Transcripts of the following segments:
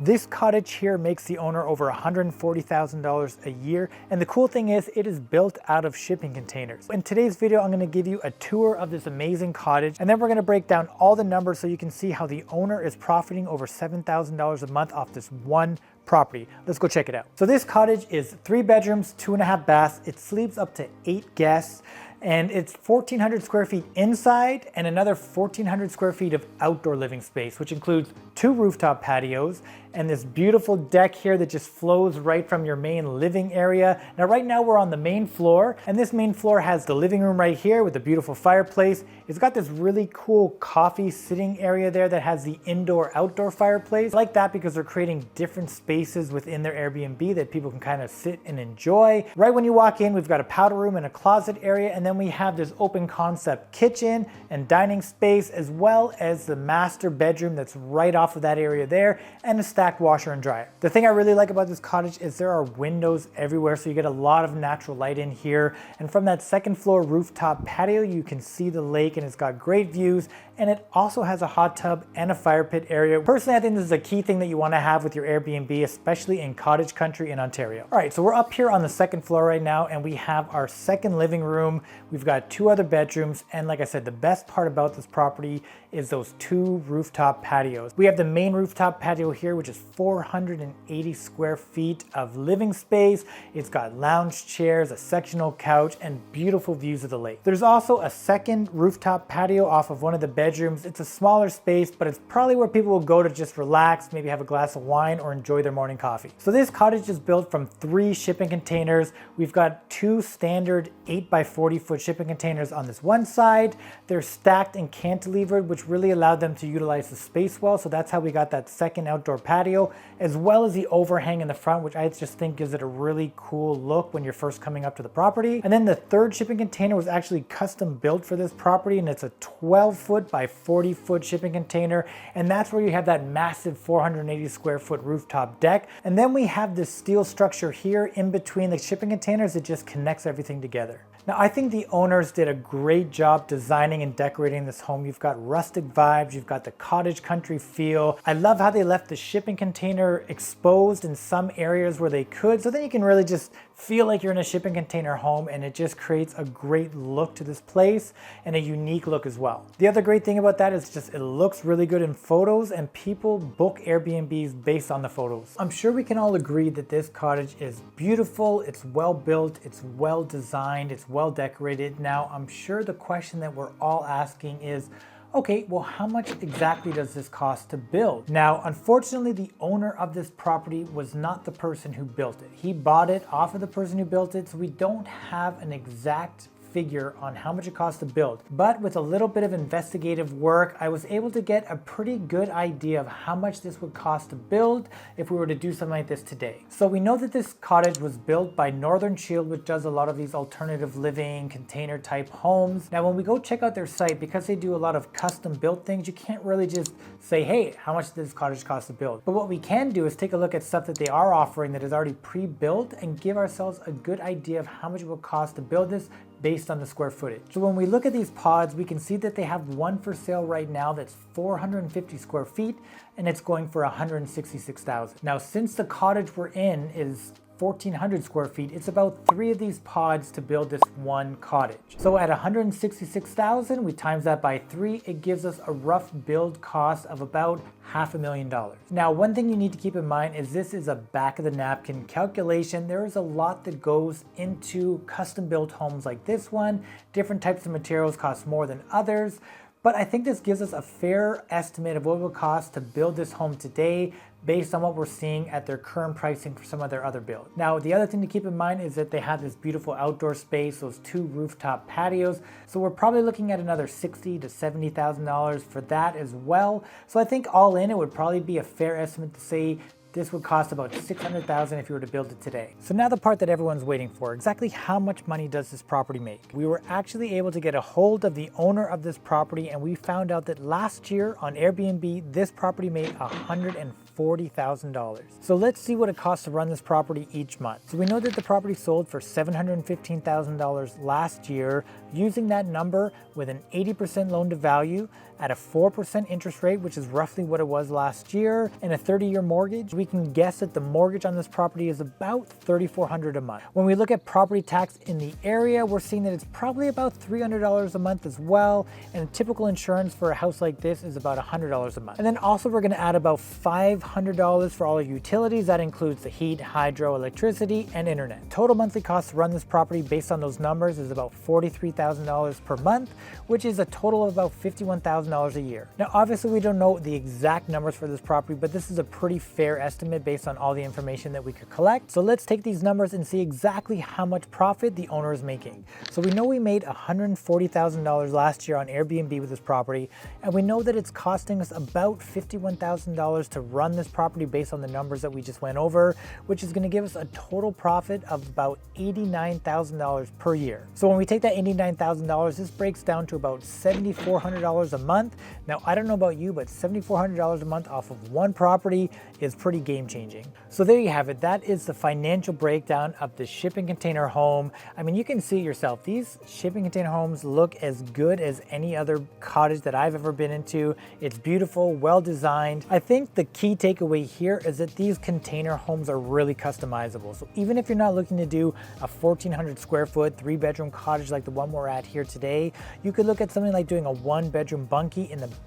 This cottage here makes the owner over $140,000 a year, and the cool thing is it is built out of shipping containers. In today's video, I'm going to give you a tour of this amazing cottage, and then we're going to break down all the numbers so you can see how the owner is profiting over $7,000 a month off this one property. Let's go check it out. So this cottage is 3 bedrooms, 2.5 baths. It sleeps up to 8 guests. And it's 1,400 square feet inside and another 1,400 square feet of outdoor living space, which includes 2 rooftop patios and this beautiful deck here that just flows right from your main living area. Now right now we're on the main floor, and this main floor has the living room right here with a beautiful fireplace. It's got this really cool coffee sitting area there that has the indoor-outdoor fireplace. I like that because they're creating different spaces within their Airbnb that people can kind of sit and enjoy. Right when you walk in, we've got a powder room and a closet area, and then we have this open concept kitchen and dining space, as well as the master bedroom that's right off of that area there, and a stacked washer and dryer. The thing I really like about this cottage is there are windows everywhere, so you get a lot of natural light in here. And from that second floor rooftop patio, you can see the lake, and it's got great views, and it also has a hot tub and a fire pit area. Personally, I think this is a key thing that you want to have with your Airbnb, especially in cottage country in Ontario. All right, so we're up here on the second floor right now, and we have our second living room. We've got 2 other bedrooms, and like I said, the best part about this property is those 2 rooftop patios. We have the main rooftop patio here, which is 480 square feet of living space. It's got lounge chairs, a sectional couch, and beautiful views of the lake. There's also a second rooftop patio off of one of the bedrooms. It's a smaller space, but it's probably where people will go to just relax, maybe have a glass of wine or enjoy their morning coffee. So this cottage is built from 3 shipping containers. We've got 2 standard 8x40-foot shipping containers on this one side. They're stacked and cantilevered, which really allowed them to utilize the space well. So that's how we got that second outdoor patio, as well as the overhang in the front, which I just think gives it a really cool look when you're first coming up to the property. And then the third shipping container was actually custom built for this property, and it's a 12-foot by 40-foot shipping container. And that's where you have that massive 480 square foot rooftop deck. And then we have this steel structure here in between the shipping containers that just connects everything together. Now, I think the owners did a great job designing and decorating this home. You've got rustic vibes, you've got the cottage country feel. I love how they left the shipping container exposed in some areas where they could, so then you can really just feel like you're in a shipping container home, and it just creates a great look to this place and a unique look as well. The other great thing about that is just it looks really good in photos, and people book Airbnbs based on the photos. I'm sure we can all agree that this cottage is beautiful, it's well built, it's well designed, it's well decorated. Now, I'm sure the question that we're all asking is, okay, well, how much exactly does this cost to build? Now, unfortunately, the owner of this property was not the person who built it. He bought it off of the person who built it, so we don't have an exact figure on how much it costs to build. But with a little bit of investigative work, I was able to get a pretty good idea of how much this would cost to build if we were to do something like this today. So we know that this cottage was built by Northern Shield, which does a lot of these alternative living container type homes. Now, when we go check out their site, because they do a lot of custom built things, you can't really just say, hey, how much does this cottage cost to build? But what we can do is take a look at stuff that they are offering that is already pre-built and give ourselves a good idea of how much it will cost to build this based on the square footage. So when we look at these pods, we can see that they have one for sale right now that's 450 square feet, and it's going for $166,000. Now, since the cottage we're in is 1,400 square feet, it's about 3 of these pods to build this one cottage. So at $166,000, we times that by 3, it gives us a rough build cost of about $500,000. Now, one thing you need to keep in mind is this is a back of the napkin calculation. There is a lot that goes into custom built homes like this one. Different types of materials cost more than others. But I think this gives us a fair estimate of what it will cost to build this home today based on what we're seeing at their current pricing for some of their other builds. Now, the other thing to keep in mind is that they have this beautiful outdoor space, those 2 rooftop patios. So we're probably looking at another $60,000 to $70,000 for that as well. So I think all in, it would probably be a fair estimate to say this would cost about $600,000 if you were to build it today. So now the part that everyone's waiting for, exactly how much money does this property make? We were actually able to get a hold of the owner of this property, and we found out that last year on Airbnb, this property made $140 $140,000. So let's see what it costs to run this property each month. So we know that the property sold for $715,000 last year. Using that number with an 80% loan to value at a 4% interest rate, which is roughly what it was last year, and a 30-year mortgage, we can guess that the mortgage on this property is about $3,400 a month. When we look at property tax in the area, we're seeing that it's probably about $300 a month as well, and a typical insurance for a house like this is about $100 a month. And then also we're going to add about $500 for all your utilities. That includes the heat, hydro, electricity, and internet. Total monthly cost to run this property based on those numbers is about $43,000 per month, which is a total of about $51,000 a year. Now, obviously we don't know the exact numbers for this property, but this is a pretty fair estimate based on all the information that we could collect. So let's take these numbers and see exactly how much profit the owner is making. So we know we made $140,000 last year on Airbnb with this property, and we know that it's costing us about $51,000 to run this property based on the numbers that we just went over, which is going to give us a total profit of about $89,000 per year. So when we take that $89,000, this breaks down to about $7,400 a month. Now, I don't know about you, but $7,400 a month off of one property is pretty game changing. So there you have it. That is the financial breakdown of the shipping container home. I mean, you can see it yourself. These shipping container homes look as good as any other cottage that I've ever been into. It's beautiful, well designed. I think the key takeaway here is that these container homes are really customizable. So even if you're not looking to do a 1,400 square foot, 3-bedroom cottage like the one we're at here today, you could look at something like doing a 1-bedroom bunkie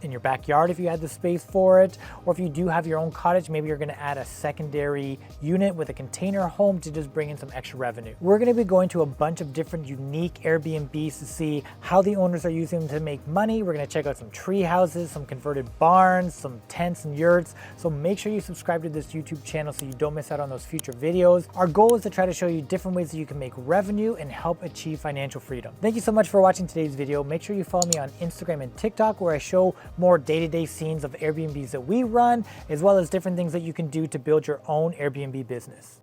in your backyard if you had the space for it, or if you do have your own cottage, maybe you're going to add a secondary unit with a container home to just bring in some extra revenue. We're going to be going to a bunch of different unique Airbnbs to see how the owners are using them to make money. We're going to check out some tree houses, some converted barns, some tents and yurts. So make sure you subscribe to this YouTube channel so you don't miss out on those future videos. Our goal is to try to show you different ways that you can make revenue and help achieve financial freedom. Thank you so much for watching today's video. Make sure you follow me on Instagram and TikTok, where I show more day-to-day scenes of Airbnbs that we run, as well as different things that you can do to build your own Airbnb business.